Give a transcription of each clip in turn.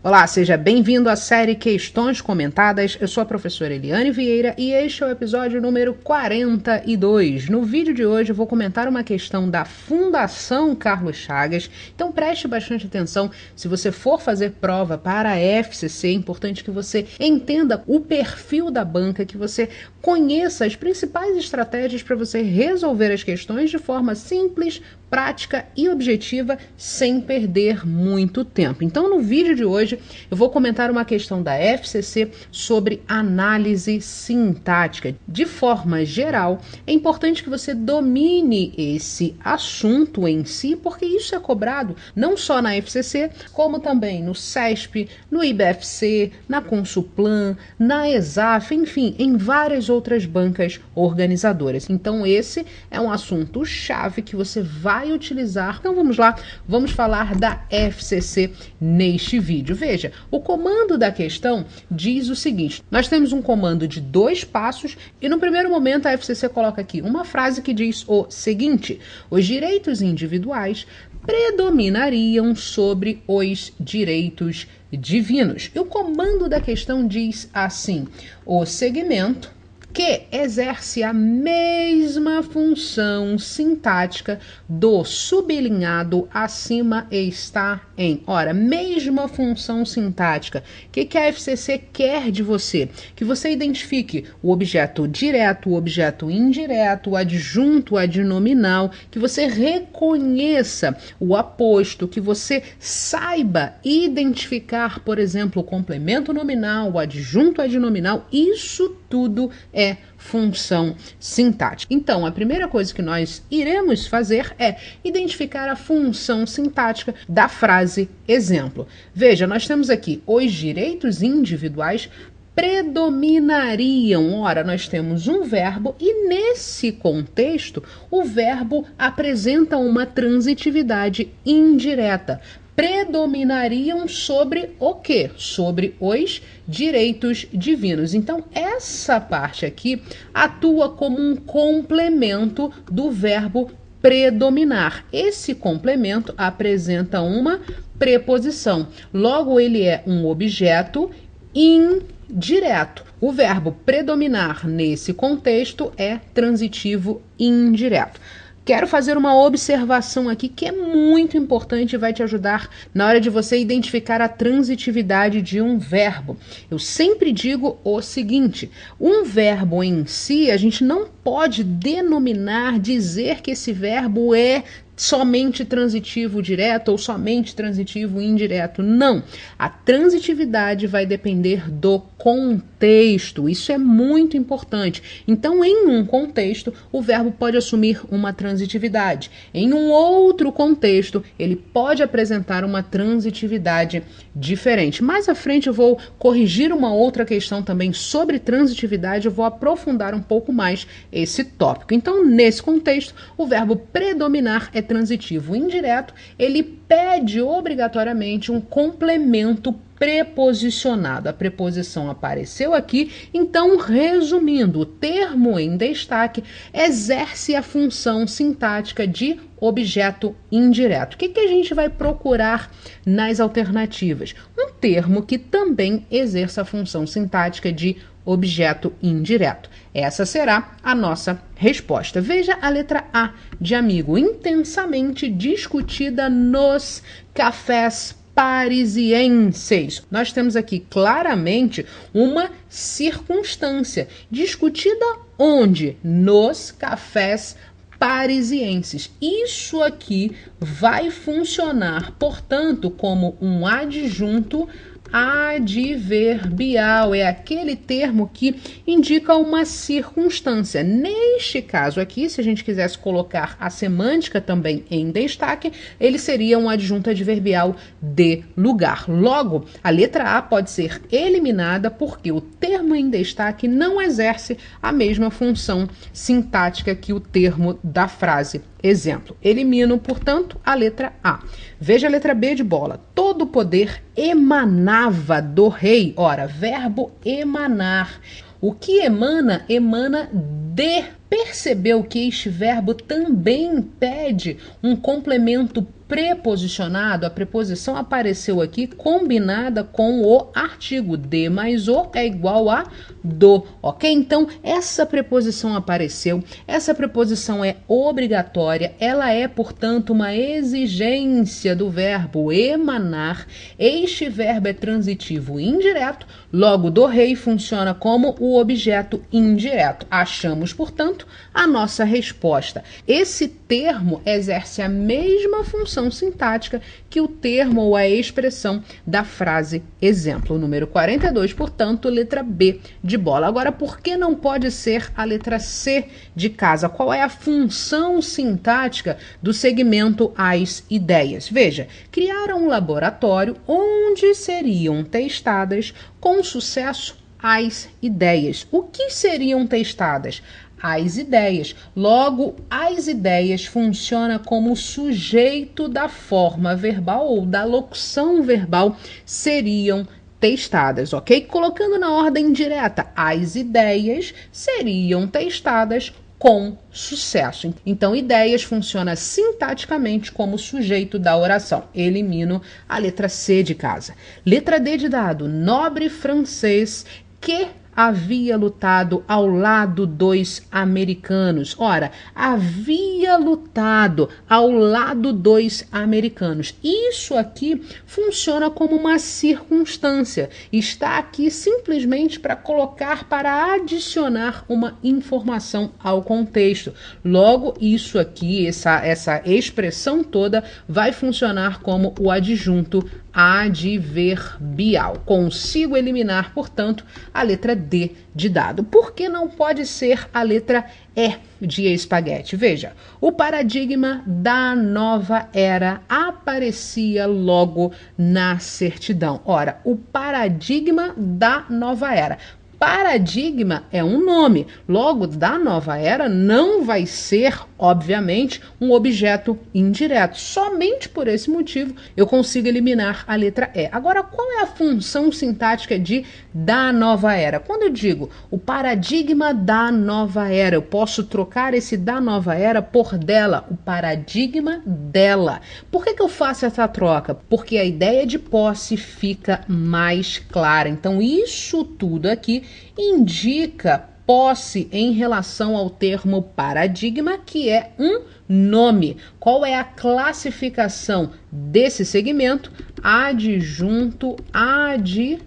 Olá, seja bem-vindo à série Questões Comentadas. Eu sou a professora Eliane Vieira e este é o episódio número 42. No vídeo de hoje eu vou comentar uma questão da Fundação Carlos Chagas, então preste bastante atenção. Se você for fazer prova para a FCC, é importante que você entenda o perfil da banca, que você conheça as principais estratégias para você resolver as questões de forma simples, prática e objetiva, sem perder muito tempo. Então, no vídeo de hoje, eu vou comentar uma questão da FCC sobre análise sintática. De forma geral, é importante que você domine esse assunto em si, porque isso é cobrado não só na FCC, como também no CESP, no IBFC, na Consulplan, na ESAF, enfim, em várias outras bancas organizadoras. Então, esse é um assunto chave que você vai utilizar. Então vamos lá, vamos falar da FCC neste vídeo. Veja, o comando da questão diz o seguinte: nós temos um comando de 2 passos e no primeiro momento a FCC coloca aqui uma frase que diz o seguinte: os direitos individuais predominariam sobre os direitos divinos. E o comando da questão diz assim: o segmento que exerce a mesma função sintática do sublinhado acima está em. Ora, mesma função sintática. O que a FCC quer de você? Que você identifique o objeto direto, o objeto indireto, o adjunto, o adnominal, que você reconheça o aposto, que você saiba identificar, por exemplo, o complemento nominal, o adjunto adnominal. Isso tudo é função sintática. Então, a primeira coisa que nós iremos fazer é identificar a função sintática da frase exemplo. Veja, nós temos aqui os direitos individuais predominariam. Ora, nós temos um verbo e nesse contexto o verbo apresenta uma transitividade indireta. Predominariam sobre o quê? Sobre os direitos divinos. Então, essa parte aqui atua como um complemento do verbo predominar. Esse complemento apresenta uma preposição. Logo, ele é um objeto indireto. O verbo predominar nesse contexto é transitivo indireto. Quero fazer uma observação aqui que é muito importante e vai te ajudar na hora de você identificar a transitividade de um verbo. Eu sempre digo o seguinte: um verbo em si, a gente não pode denominar, dizer que esse verbo é somente transitivo direto ou somente transitivo indireto. Não. A transitividade vai depender do contexto. Isso é muito importante. Então, em um contexto, o verbo pode assumir uma transitividade. Em um outro contexto, ele pode apresentar uma transitividade diferente. Mais à frente, eu vou corrigir uma outra questão também sobre transitividade. Eu vou aprofundar um pouco mais esse tópico. Então, nesse contexto, o verbo predominar é transitivo indireto, ele pede obrigatoriamente um complemento preposicionado. A preposição apareceu aqui, então, resumindo, o termo em destaque exerce a função sintática de objeto indireto. O que a gente vai procurar nas alternativas? Um termo que também exerça a função sintática de objeto indireto. Essa será a nossa resposta. Veja a letra A de amigo, intensamente discutida nos cafés parisienses. Nós temos aqui claramente uma circunstância. Discutida onde? Nos cafés parisienses. Isso aqui vai funcionar, portanto, como um adjunto adverbial. É aquele termo que indica uma circunstância. Neste caso aqui, se a gente quisesse colocar a semântica também em destaque, ele seria um adjunto adverbial de lugar. Logo, a letra A pode ser eliminada porque o termo em destaque não exerce a mesma função sintática que o termo da frase exemplo. Elimino, portanto, a letra A. Veja a letra B de bola. Todo poder emanava do rei. Ora, verbo emanar. O que emana? Emana de Percebeu que este verbo também pede um complemento preposicionado? A preposição apareceu aqui combinada com o artigo. De mais o é igual a do, ok? Então, essa preposição apareceu. Essa preposição é obrigatória. Ela é, portanto, uma exigência do verbo emanar. Este verbo é transitivo indireto. Logo, do rei funciona como o objeto indireto. Achamos, portanto, a nossa resposta. Esse termo exerce a mesma função sintática que o termo ou a expressão da frase exemplo. Número 42, portanto, letra B de bola. Agora, por que não pode ser a letra C de casa? Qual é a função sintática do segmento as ideias? Veja, criaram um laboratório onde seriam testadas com sucesso as ideias. O que seriam testadas? As ideias. Logo, as ideias funciona como sujeito da forma verbal ou da locução verbal seriam testadas, ok? Colocando na ordem direta, as ideias seriam testadas com sucesso. Então, ideias funciona sintaticamente como sujeito da oração. Elimino a letra C de casa. Letra D de dado. Nobre francês que havia lutado ao lado dos americanos. Ora, havia lutado ao lado dos americanos. Isso aqui funciona como uma circunstância. Está aqui simplesmente para colocar, para adicionar uma informação ao contexto. Logo, isso aqui, essa expressão toda vai funcionar como o adjunto adverbial. Consigo eliminar, portanto, a letra D de dado. Por que não pode ser a letra E de espaguete? Veja, o paradigma da nova era aparecia logo na certidão. Ora, o paradigma da nova era. Paradigma é um nome, logo, da nova era não vai ser, obviamente, um objeto indireto. Somente por esse motivo eu consigo eliminar a letra E. Agora, qual é a função sintática de da nova era? Quando eu digo o paradigma da nova era, eu posso trocar esse da nova era por dela, o paradigma dela. Por que eu faço essa troca? Porque a ideia de posse fica mais clara. Então, isso tudo aqui indica posse em relação ao termo paradigma, que é um nome. Qual é a classificação desse segmento? Adjunto adnominal,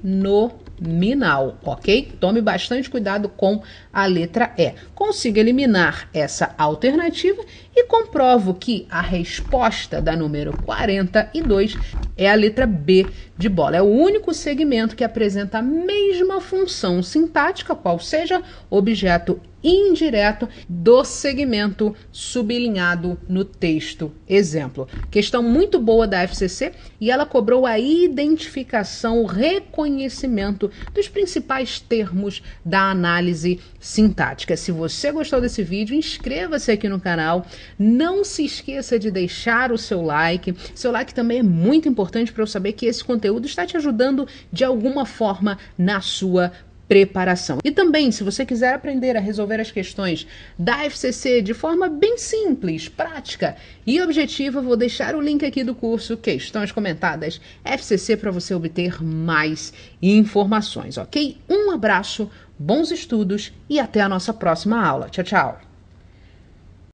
ok? Tome bastante cuidado com a letra E. Consigo eliminar essa alternativa e comprovo que a resposta da número 42 é a letra B de bola. É o único segmento que apresenta a mesma função sintática, qual seja objeto indireto do segmento sublinhado no texto exemplo. Questão muito boa da FCC e ela cobrou a identificação, o reconhecimento dos principais termos da análise sintática. Se você gostou desse vídeo, inscreva-se aqui no canal. Não se esqueça de deixar o seu like. Seu like também é muito importante para eu saber que esse conteúdo está te ajudando de alguma forma na sua preparação. E também, se você quiser aprender a resolver as questões da FCC de forma bem simples, prática e objetiva, vou deixar o link aqui do curso Questões Comentadas FCC para você obter mais informações, ok? Um abraço, bons estudos e até a nossa próxima aula. Tchau, tchau!